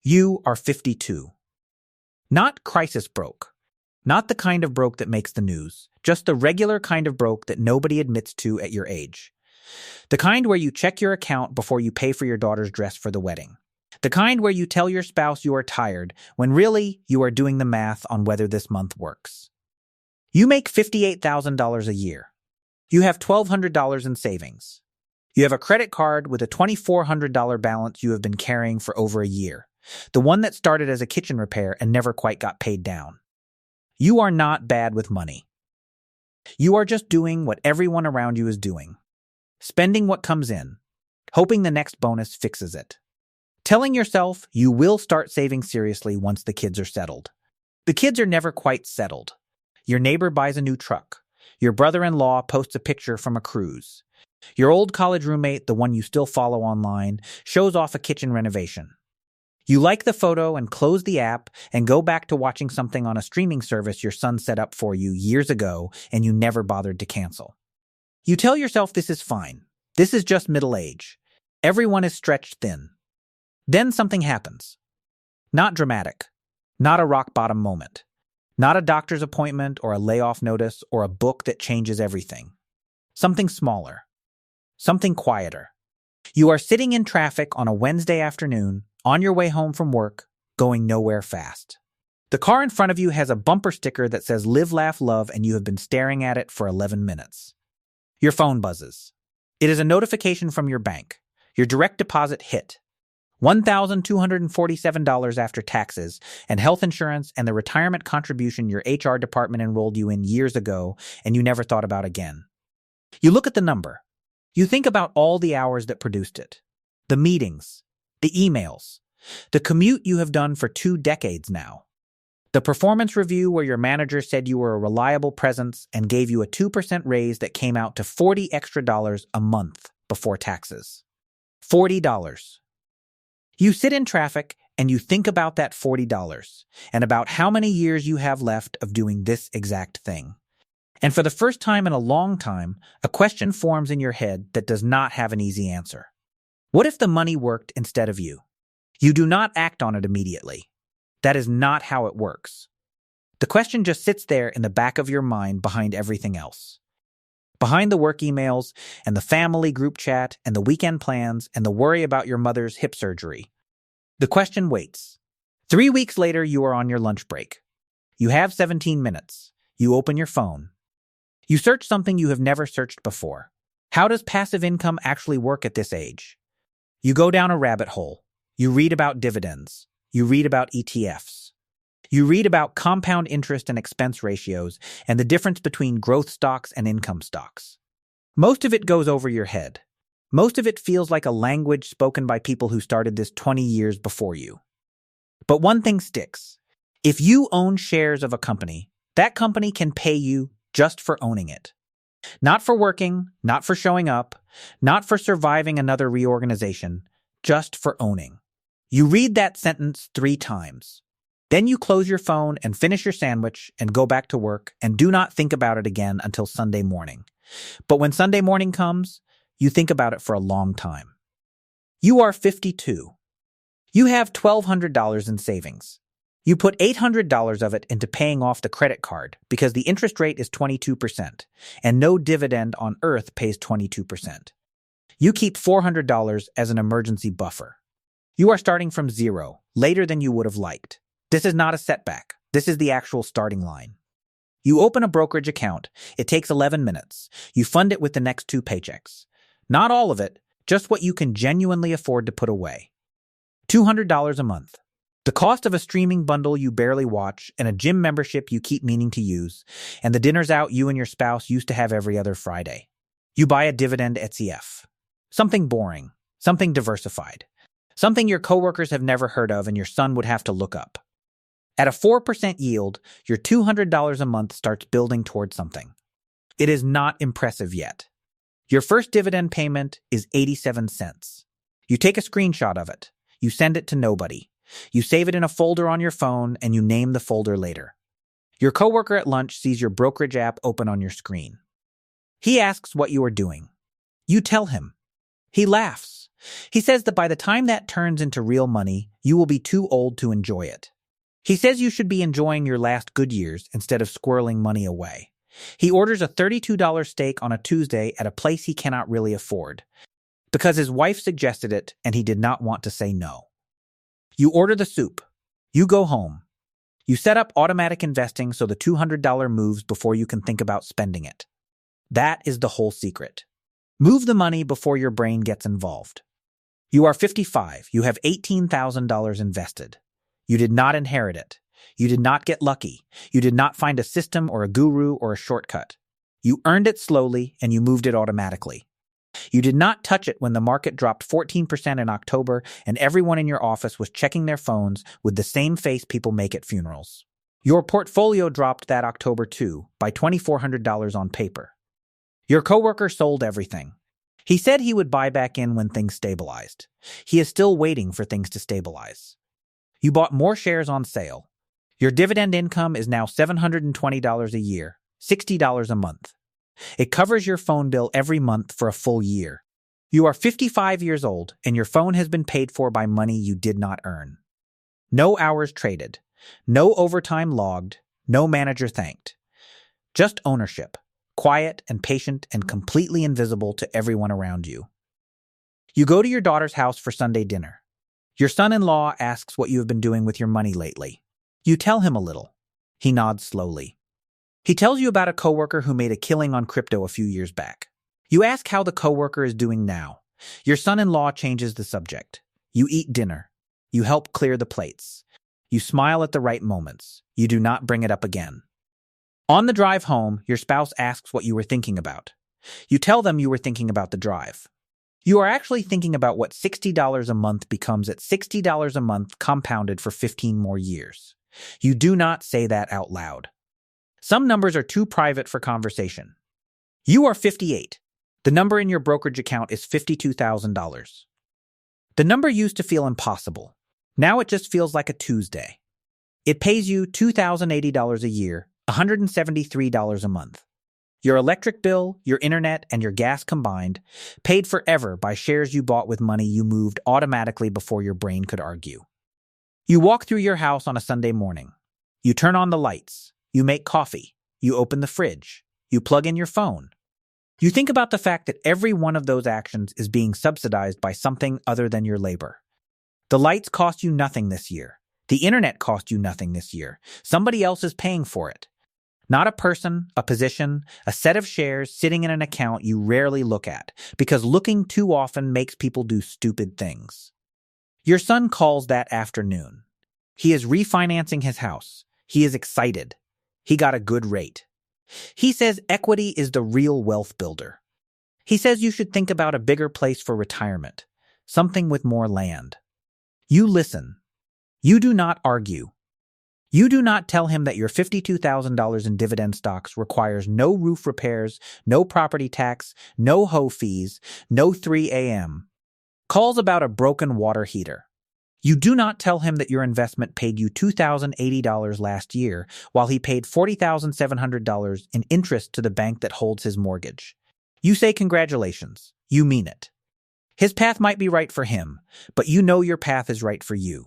You are 52. Not crisis broke. Not the kind of broke that makes the news, just the regular kind of broke that nobody admits to at your age. The kind where you check your account before you pay for your daughter's dress for the wedding. The kind where you tell your spouse you are tired when really you are doing the math on whether this month works. You make $58,000 a year. You have $1,200 in savings. You have a credit card with a $2,400 balance you have been carrying for over a year, the one that started as a kitchen repair and never quite got paid down. You are not bad with money. You are just doing what everyone around you is doing. Spending what comes in, hoping the next bonus fixes it. Telling yourself you will start saving seriously once the kids are settled. The kids are never quite settled. Your neighbor buys a new truck. Your brother-in-law posts a picture from a cruise. Your old college roommate, the one you still follow online, shows off a kitchen renovation. You like the photo and close the app and go back to watching something on a streaming service your son set up for you years ago and you never bothered to cancel. You tell yourself this is fine. This is just middle age. Everyone is stretched thin. Then something happens. Not dramatic. Not a rock bottom moment. Not a doctor's appointment or a layoff notice or a book that changes everything. Something smaller. Something quieter. You are sitting in traffic on a Wednesday afternoon, on your way home from work, going nowhere fast. The car in front of you has a bumper sticker that says Live, Laugh, Love, and you have been staring at it for 11 minutes. Your phone buzzes. It is a notification from your bank. Your direct deposit hit. $1,247 after taxes and health insurance and the retirement contribution your HR department enrolled you in years ago and you never thought about again. You look at the number. You think about all the hours that produced it. The meetings. The emails. The commute you have done for 2 decades now. The performance review where your manager said you were a reliable presence and gave you a 2% raise that came out to $40 extra a month before taxes. $40. You sit in traffic and you think about that $40 and about how many years you have left of doing this exact thing. And for the first time in a long time, a question forms in your head that does not have an easy answer. What if the money worked instead of you? You do not act on it immediately. That is not how it works. The question just sits there in the back of your mind behind everything else. Behind the work emails and the family group chat and the weekend plans and the worry about your mother's hip surgery. The question waits. 3 weeks later, you are on your lunch break. You have 17 minutes. You open your phone. You search something you have never searched before. How does passive income actually work at this age? You go down a rabbit hole. You read about dividends. You read about ETFs. You read about compound interest and expense ratios and the difference between growth stocks and income stocks. Most of it goes over your head. Most of it feels like a language spoken by people who started this 20 years before you. But one thing sticks. If you own shares of a company, that company can pay you just for owning it. Not for working, not for showing up, not for surviving another reorganization, just for owning. You read that sentence 3 times. Then you close your phone and finish your sandwich and go back to work and do not think about it again until Sunday morning. But when Sunday morning comes, you think about it for a long time. You are 52. You have $1,200 in savings. You put $800 of it into paying off the credit card because the interest rate is 22%, and no dividend on earth pays 22%. You keep $400 as an emergency buffer. You are starting from zero, later than you would have liked. This is not a setback. This is the actual starting line. You open a brokerage account. It takes 11 minutes. You fund it with the next 2 paychecks. Not all of it, just what you can genuinely afford to put away. $200 a month. The cost of a streaming bundle you barely watch and a gym membership you keep meaning to use, and the dinners out you and your spouse used to have every other Friday. You buy a dividend ETF. Something boring. Something diversified. Something your coworkers have never heard of and your son would have to look up. At a 4% yield, your $200 a month starts building towards something. It is not impressive yet. Your first dividend payment is 87 cents. You take a screenshot of it. You send it to nobody. You save it in a folder on your phone and you name the folder later. Your coworker at lunch sees your brokerage app open on your screen. He asks what you are doing. You tell him. He laughs. He says that by the time that turns into real money, you will be too old to enjoy it. He says you should be enjoying your last good years instead of squirreling money away. He orders a $32 steak on a Tuesday at a place he cannot really afford, because his wife suggested it and he did not want to say no. You order the soup. You go home. You set up automatic investing so the $200 moves before you can think about spending it. That is the whole secret. Move the money before your brain gets involved. You are 55. You have $18,000 invested. You did not inherit it. You did not get lucky. You did not find a system or a guru or a shortcut. You earned it slowly and you moved it automatically. You did not touch it when the market dropped 14% in October and everyone in your office was checking their phones with the same face people make at funerals. Your portfolio dropped that October too, by $2,400 on paper. Your coworker sold everything. He said he would buy back in when things stabilized. He is still waiting for things to stabilize. You bought more shares on sale. Your dividend income is now $720 a year, $60 a month. It covers your phone bill every month for a full year. You are 55 years old and your phone has been paid for by money you did not earn. No hours traded. No overtime logged. No manager thanked. Just ownership. Quiet and patient and completely invisible to everyone around you. You go to your daughter's house for Sunday dinner. Your son-in-law asks what you have been doing with your money lately. You tell him a little. He nods slowly. He tells you about a coworker who made a killing on crypto a few years back. You ask how the coworker is doing now. Your son-in-law changes the subject. You eat dinner. You help clear the plates. You smile at the right moments. You do not bring it up again. On the drive home, your spouse asks what you were thinking about. You tell them you were thinking about the drive. You are actually thinking about what $60 a month becomes at $60 a month compounded for 15 more years. You do not say that out loud. Some numbers are too private for conversation. You are 58. The number in your brokerage account is $52,000. The number used to feel impossible. Now it just feels like a Tuesday. It pays you $2,080 a year, $173 a month. Your electric bill, your internet, and your gas combined, paid forever by shares you bought with money you moved automatically before your brain could argue. You walk through your house on a Sunday morning. You turn on the lights. You make coffee. You open the fridge. You plug in your phone. You think about the fact that every one of those actions is being subsidized by something other than your labor. The lights cost you nothing this year. The internet cost you nothing this year. Somebody else is paying for it. Not a person, a position, a set of shares sitting in an account you rarely look at, because looking too often makes people do stupid things. Your son calls that afternoon. He is refinancing his house. He is excited. He got a good rate. He says equity is the real wealth builder. He says you should think about a bigger place for retirement, something with more land. You listen. You do not argue. You do not tell him that your $52,000 in dividend stocks requires no roof repairs, no property tax, no hoe fees, no 3 a.m. calls about a broken water heater. You do not tell him that your investment paid you $2,080 last year while he paid $40,700 in interest to the bank that holds his mortgage. You say congratulations. You mean it. His path might be right for him, but you know your path is right for you.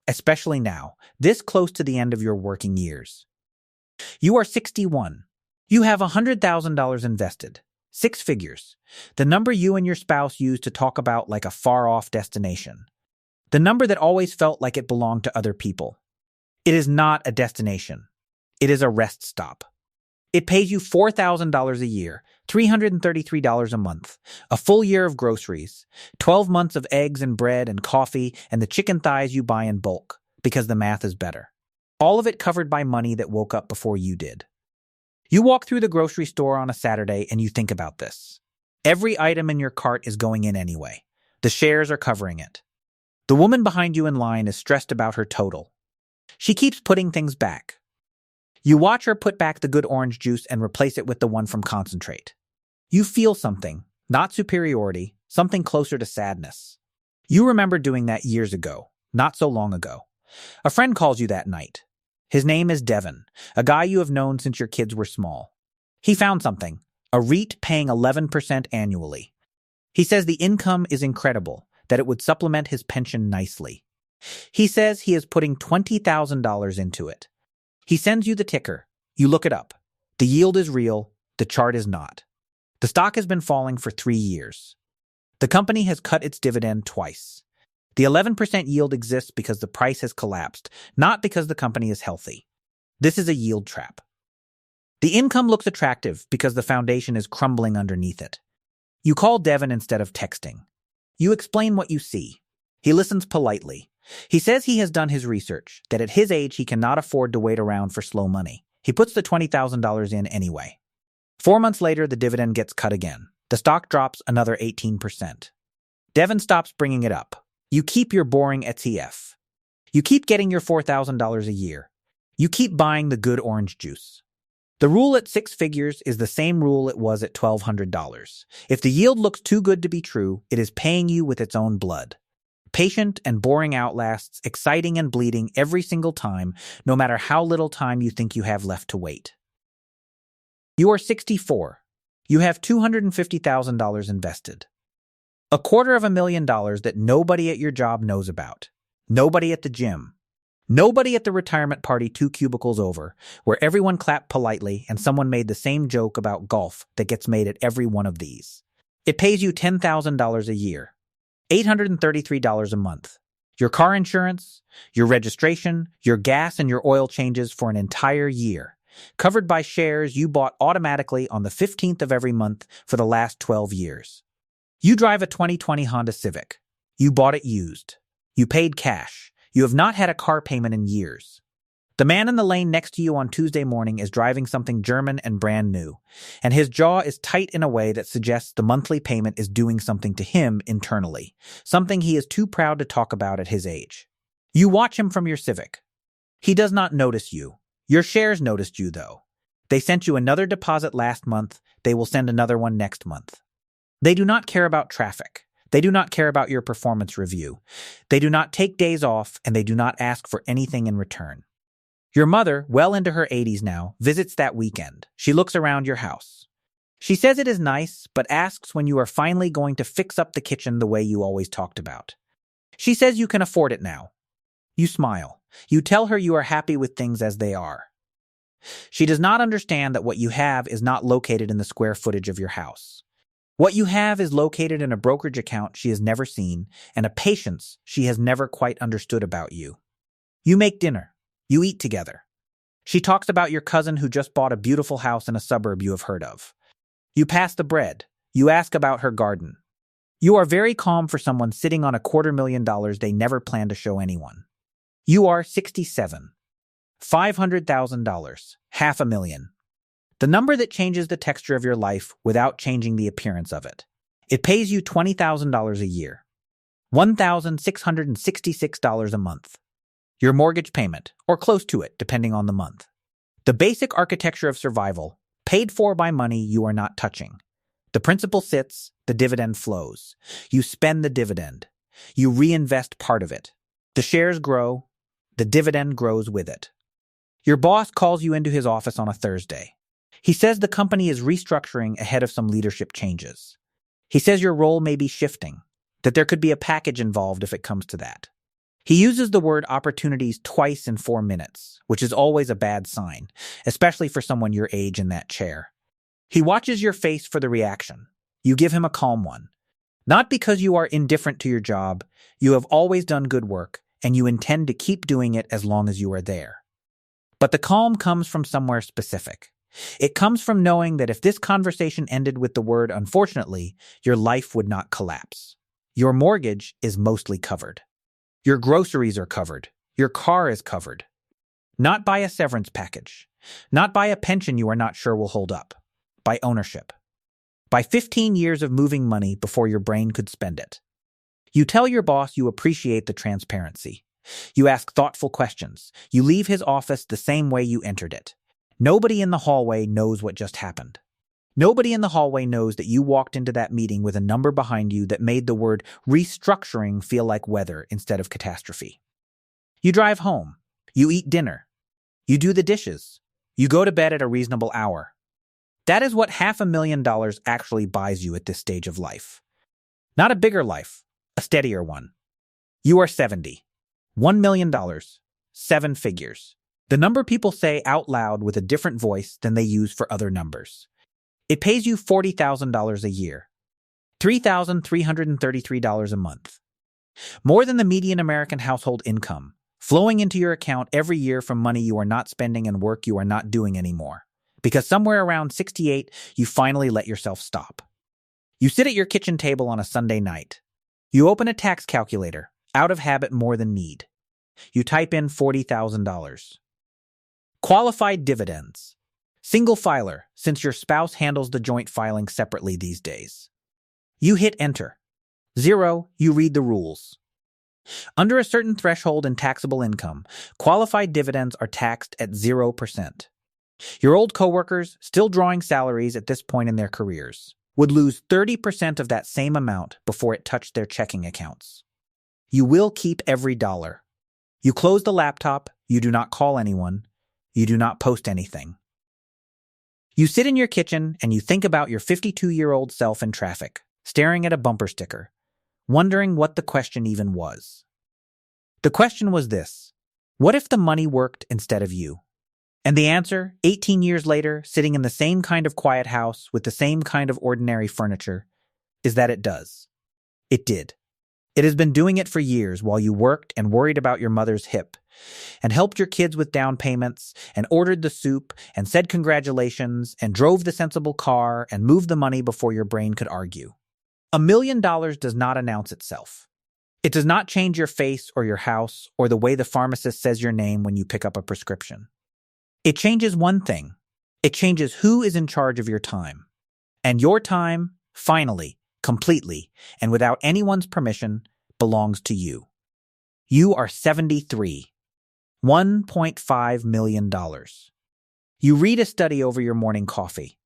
Especially now, this close to the end of your working years. You are 61. You have $100,000 invested. 6 figures. The number you and your spouse use to talk about like a far-off destination. The number that always felt like it belonged to other people. It is not a destination. It is a rest stop. It pays you $4,000 a year, $333 a month, a full year of groceries, 12 months of eggs and bread and coffee and the chicken thighs you buy in bulk, because the math is better. All of it covered by money that woke up before you did. You walk through the grocery store on a Saturday and you think about this. Every item in your cart is going in anyway. The shares are covering it. The woman behind you in line is stressed about her total. She keeps putting things back. You watch her put back the good orange juice and replace it with the one from concentrate. You feel something, not superiority, something closer to sadness. You remember doing that years ago, not so long ago. A friend calls you that night. His name is Devin, a guy you have known since your kids were small. He found something, a REIT paying 11% annually. He says the income is incredible, that it would supplement his pension nicely. He says he is putting $20,000 into it. He sends you the ticker. You look it up. The yield is real. The chart is not. The stock has been falling for 3 years. The company has cut its dividend twice. The 11% yield exists because the price has collapsed, not because the company is healthy. This is a yield trap. The income looks attractive because the foundation is crumbling underneath it. You call Devin instead of texting. You explain what you see. He listens politely. He says he has done his research, that at his age he cannot afford to wait around for slow money. He puts the $20,000 in anyway. 4 months later, the dividend gets cut again. The stock drops another 18%. Devin stops bringing it up. You keep your boring ETF. You keep getting your $4,000 a year. You keep buying the good orange juice. The rule at 6 figures is the same rule it was at $1,200. If the yield looks too good to be true, it is paying you with its own blood. Patient and boring outlasts, exciting and bleeding every single time, no matter how little time you think you have left to wait. You are 64. You have $250,000 invested. $250,000 that nobody at your job knows about. Nobody at the gym. Nobody at the retirement party 2 cubicles over, where everyone clapped politely and someone made the same joke about golf that gets made at every one of these. It pays you $10,000 a year. $833 a month. Your car insurance, your registration, your gas and your oil changes for an entire year. Covered by shares you bought automatically on the 15th of every month for the last 12 years. You drive a 2020 Honda Civic. You bought it used. You paid cash. You have not had a car payment in years. The man in the lane next to you on Tuesday morning is driving something German and brand new, and his jaw is tight in a way that suggests the monthly payment is doing something to him internally, something he is too proud to talk about at his age. You watch him from your Civic. He does not notice you. Your shares noticed you, though. They sent you another deposit last month. They will send another one next month. They do not care about traffic. They do not care about your performance review. They do not take days off, and they do not ask for anything in return. Your mother, well into her 80s now, visits that weekend. She looks around your house. She says it is nice, but asks when you are finally going to fix up the kitchen the way you always talked about. She says you can afford it now. You smile. You tell her you are happy with things as they are. She does not understand that what you have is not located in the square footage of your house. What you have is located in a brokerage account she has never seen and a patience she has never quite understood about you. You make dinner. You eat together. She talks about your cousin who just bought a beautiful house in a suburb you have heard of. You pass the bread. You ask about her garden. You are very calm for someone sitting on $250,000 they never plan to show anyone. You are 67. $500,000. $500,000. The number that changes the texture of your life without changing the appearance of it. It pays you $20,000 a year. $1,666 a month. Your mortgage payment, or close to it, depending on the month. The basic architecture of survival, paid for by money you are not touching. The principal sits, the dividend flows. You spend the dividend. You reinvest part of it. The shares grow. The dividend grows with it. Your boss calls you into his office on a Thursday. He says the company is restructuring ahead of some leadership changes. He says your role may be shifting, that there could be a package involved if it comes to that. He uses the word opportunities twice in 4 minutes, which is always a bad sign, especially for someone your age in that chair. He watches your face for the reaction. You give him a calm one. Not because you are indifferent to your job, you have always done good work, and you intend to keep doing it as long as you are there. But the calm comes from somewhere specific. It comes from knowing that if this conversation ended with the word unfortunately, your life would not collapse. Your mortgage is mostly covered. Your groceries are covered. Your car is covered. Not by a severance package. Not by a pension you are not sure will hold up. By ownership. By 15 years of moving money before your brain could spend it. You tell your boss you appreciate the transparency. You ask thoughtful questions. You leave his office the same way you entered it. Nobody in the hallway knows what just happened. Nobody in the hallway knows that you walked into that meeting with a number behind you that made the word restructuring feel like weather instead of catastrophe. You drive home. You eat dinner. You do the dishes. You go to bed at a reasonable hour. That is what $500,000 actually buys you at this stage of life. Not a bigger life, A steadier one. You are 70. $1 million. 7 figures. The number people say out loud with a different voice than they use for other numbers. It pays you $40,000 a year. $3,333 a month. More than the median American household income, flowing into your account every year from money you are not spending and work you are not doing anymore. Because somewhere around 68, you finally let yourself stop. You sit at your kitchen table on a Sunday night. You open a tax calculator, out of habit more than need. You type in $40,000. Qualified dividends. Single filer, since your spouse handles the joint filing separately these days. You hit enter. 0, you read the rules. Under a certain threshold in taxable income, qualified dividends are taxed at 0%. Your old coworkers, still drawing salaries at this point in their careers, would lose 30% of that same amount before it touched their checking accounts. You will keep every dollar. You close the laptop, you do not call anyone, you do not post anything. You sit in your kitchen and you think about your 52-year-old self in traffic, staring at a bumper sticker, wondering what the question even was. The question was this: what if the money worked instead of you? And the answer, 18 years later, sitting in the same kind of quiet house with the same kind of ordinary furniture, is that it does. It did. It has been doing it for years while you worked and worried about your mother's hip, and helped your kids with down payments, and ordered the soup, and said congratulations, and drove the sensible car, and moved the money before your brain could argue. $1 million does not announce itself. It does not change your face or your house or the way the pharmacist says your name when you pick up a prescription. It changes one thing. It changes who is in charge of your time. And your time, finally, completely, and without anyone's permission, belongs to you. You are 73. $1.5 million. You read a study over your morning coffee.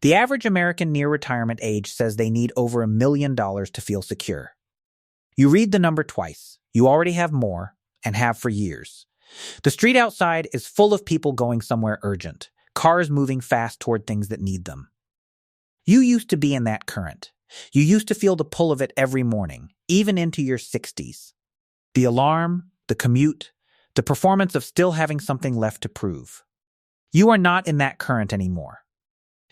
The average American near retirement age says they need over $1 million to feel secure. You read the number twice. You already have more, and have for years. The street outside is full of people going somewhere urgent, cars moving fast toward things that need them. You used to be in that current. You used to feel the pull of it every morning, even into your 60s. The alarm, the commute, the performance of still having something left to prove. You are not in that current anymore.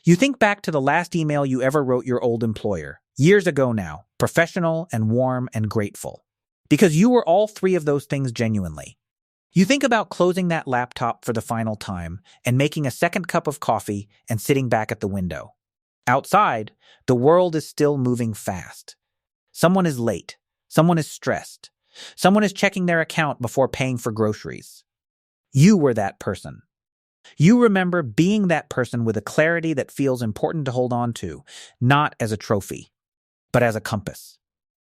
You think back to the last email you ever wrote your old employer, years ago now, professional and warm and grateful. Because you were all three of those things genuinely. You think about closing that laptop for the final time and making a second cup of coffee and sitting back at the window. Outside, the world is still moving fast. Someone is late. Someone is stressed. Someone is checking their account before paying for groceries. You were that person. You remember being that person with a clarity that feels important to hold on to, not as a trophy, but as a compass.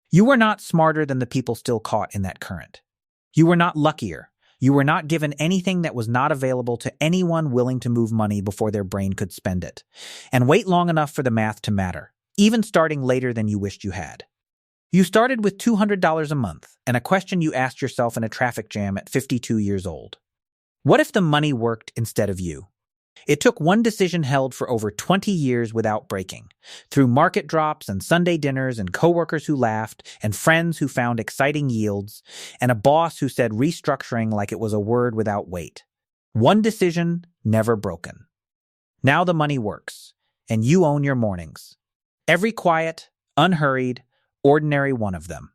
You were not smarter than the people still caught in that current. You were not luckier. You were not given anything that was not available to anyone willing to move money before their brain could spend it, and wait long enough for the math to matter, even starting later than you wished you had. You started with $200 a month, and a question you asked yourself in a traffic jam at 52 years old. What if the money worked instead of you? It took one decision held for over 20 years without breaking, through market drops and Sunday dinners and coworkers who laughed and friends who found exciting yields and a boss who said restructuring like it was a word without weight. One decision, never broken. Now the money works, and you own your mornings. Every quiet, unhurried, ordinary one of them.